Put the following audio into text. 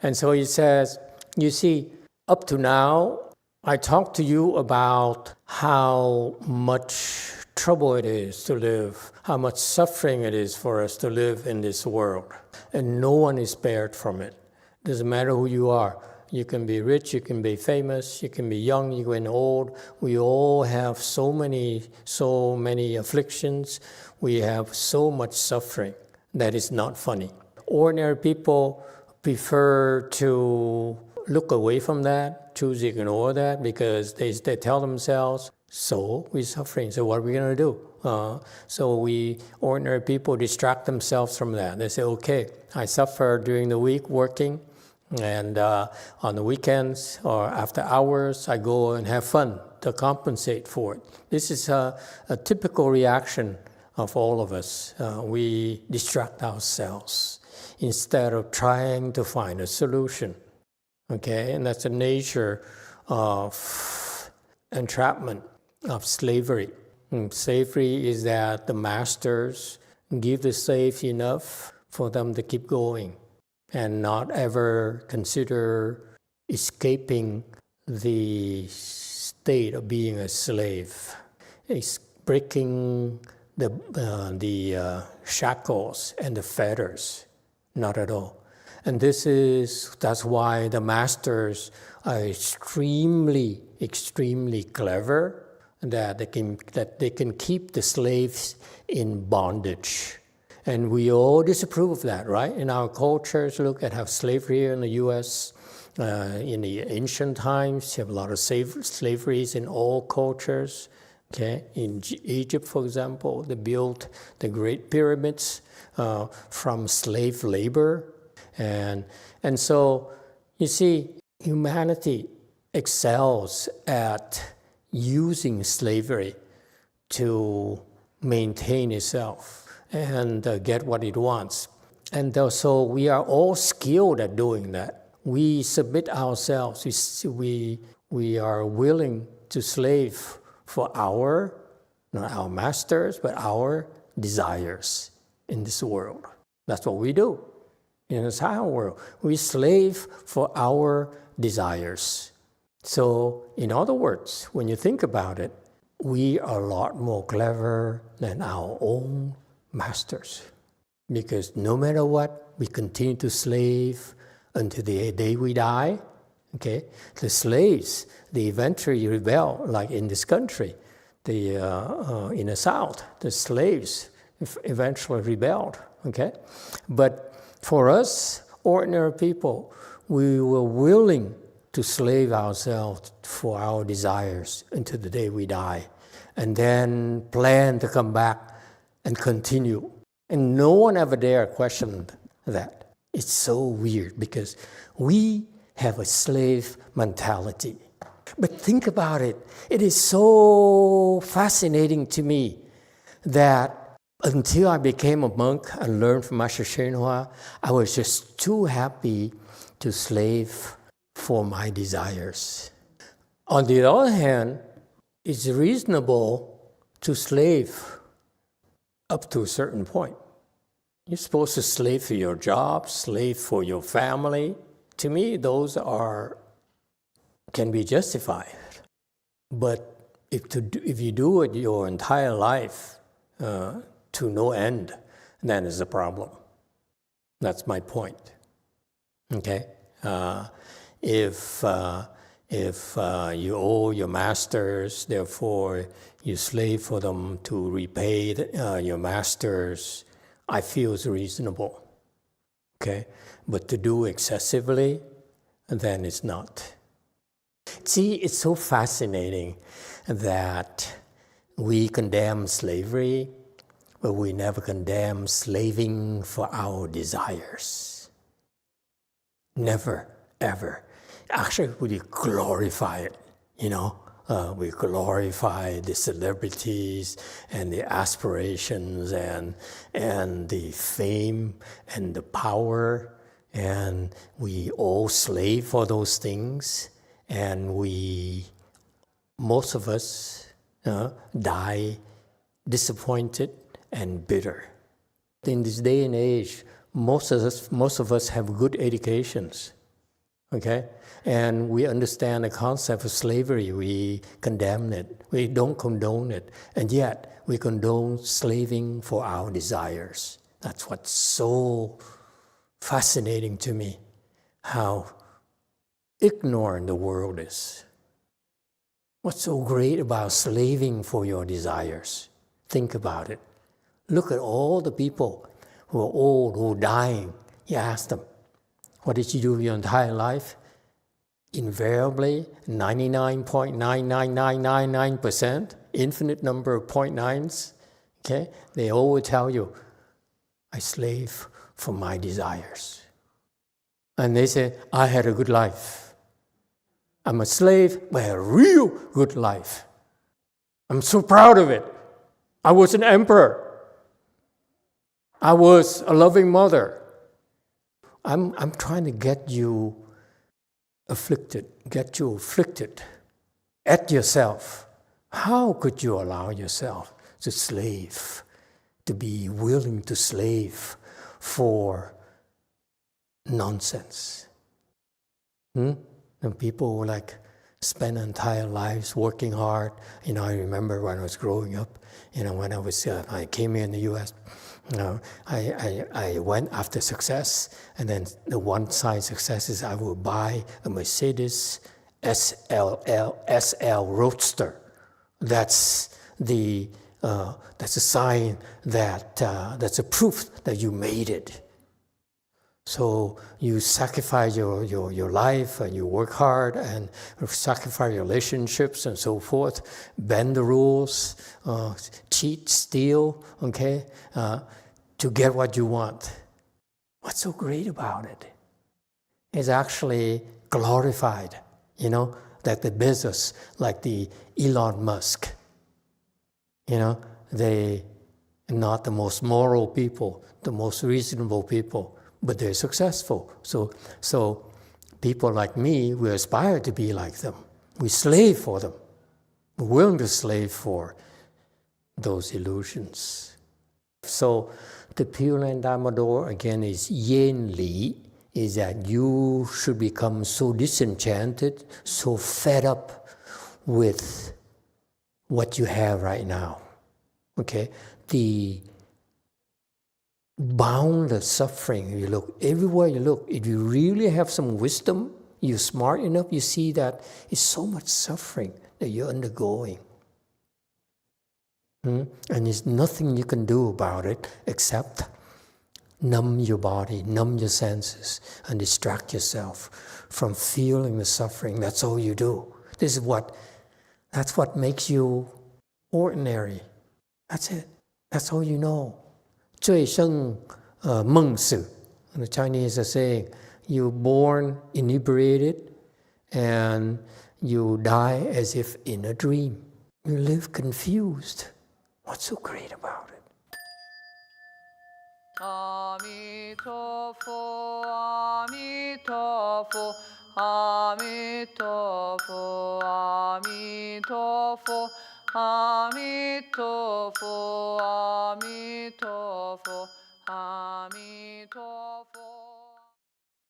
And so he says, you see, up to now, I talked to you about how much trouble it is to live, how much suffering it is for us to live in this world. And no one is spared from it. Doesn't matter who you are. You can be rich, you can be famous, you can be young, you can be old. We all have so many afflictions. We have so much suffering that is not funny. Ordinary people prefer to look away from that, choose to ignore that, because they tell themselves, so we're suffering, so what are we going to do? So we, ordinary people, distract themselves from that. They say, okay, I suffer during the week working, and on the weekends or after hours, I go and have fun to compensate for it. This is a typical reaction of all of us. We distract ourselves instead of trying to find a solution. Okay, and that's the nature of entrapment, of slavery. And slavery is that the masters give the slaves enough for them to keep going and not ever consider escaping the state of being a slave. It's breaking the shackles and the fetters, not at all. And that's why the masters are extremely clever, that they can keep the slaves in bondage. And we all disapprove of that, right? In our cultures, look at how slavery in the U.S., in the ancient times, you have a lot of slaveries in all cultures. Okay, in Egypt, for example, they built the Great Pyramids from slave labor. And so, you see, humanity excels at using slavery to maintain itself and get what it wants. And so we are all skilled at doing that. We submit ourselves. We are willing to slave for not our masters, but our desires in this world. That's what we do. In the entire world, we slave for our desires. So, in other words, when you think about it, we are a lot more clever than our own masters. Because no matter what, we continue to slave until the day we die. Okay, the slaves, they eventually rebel, like in this country, in the South, the slaves eventually rebelled. Okay, but for us, ordinary people, we were willing to slave ourselves for our desires until the day we die, and then plan to come back and continue. And no one ever dare question that. It's so weird because we have a slave mentality. But think about it. It is so fascinating to me that until I became a monk and learned from Master Yong Hua, I was just too happy to slave for my desires. On the other hand, it's reasonable to slave up to a certain point. You're supposed to slave for your job, slave for your family. To me, those can be justified. But if you do it your entire life, to no end, then is a problem. That's my point. Okay, if you owe your masters, therefore you slave for them to repay your masters, I feel is reasonable. Okay, but to do excessively, then it's not. See, it's so fascinating that we condemn slavery, but we never condemn slaving for our desires. Never, ever. Actually, we glorify it, we glorify the celebrities and the aspirations and the fame and the power, and we all slave for those things, and most of us die disappointed and bitter. In this day and age, most of us have good educations, Okay? And we understand the concept of slavery. We condemn it. We don't condone it. And yet, we condone slaving for our desires. That's what's so fascinating to me, how ignorant the world is. What's so great about slaving for your desires? Think about it. Look at all the people who are old, who are dying. You ask them, what did you do your entire life? Invariably, 99.99999%, infinite number of 0.9s, okay? They always tell you, I slave for my desires. And they say, I had a good life. I'm a slave, but I had a real good life. I'm so proud of it. I was an emperor. I was a loving mother. I'm trying to get you afflicted at yourself. How could you allow yourself to slave, to be willing to slave for nonsense? And people like spend entire lives working hard. I remember when I was growing up, when I came here in the U.S., I went after success, and then the one side success is I will buy a Mercedes SL Roadster. That's a sign that's a proof that you made it. So you sacrifice your life, and you work hard, and sacrifice your relationships and so forth, bend the rules, cheat, steal, okay, to get what you want. What's so great about it? It's actually glorified, that the business, like the Elon Musk, they are not the most moral people, the most reasonable people, but they're successful. So people like me, we aspire to be like them. We slave for them. We're willing to slave for those illusions. So the Pure Land Dharma door, again, is Yen Li, is that you should become so disenchanted, so fed up with what you have right now. Okay? The boundless suffering, you look, everywhere you look, if you really have some wisdom, you're smart enough, you see that it's so much suffering that you're undergoing. And there's nothing you can do about it except numb your body, numb your senses, and distract yourself from feeling the suffering. That's all you do. That's what makes you ordinary. That's it. That's all you know. 醉生梦死. The Chinese are saying, you're born inebriated and you die as if in a dream. You live confused. What's so great about it? Emituofo, Emituofo, Emituofo, Emituofo, Emituofo, Emituofo, Emituofo.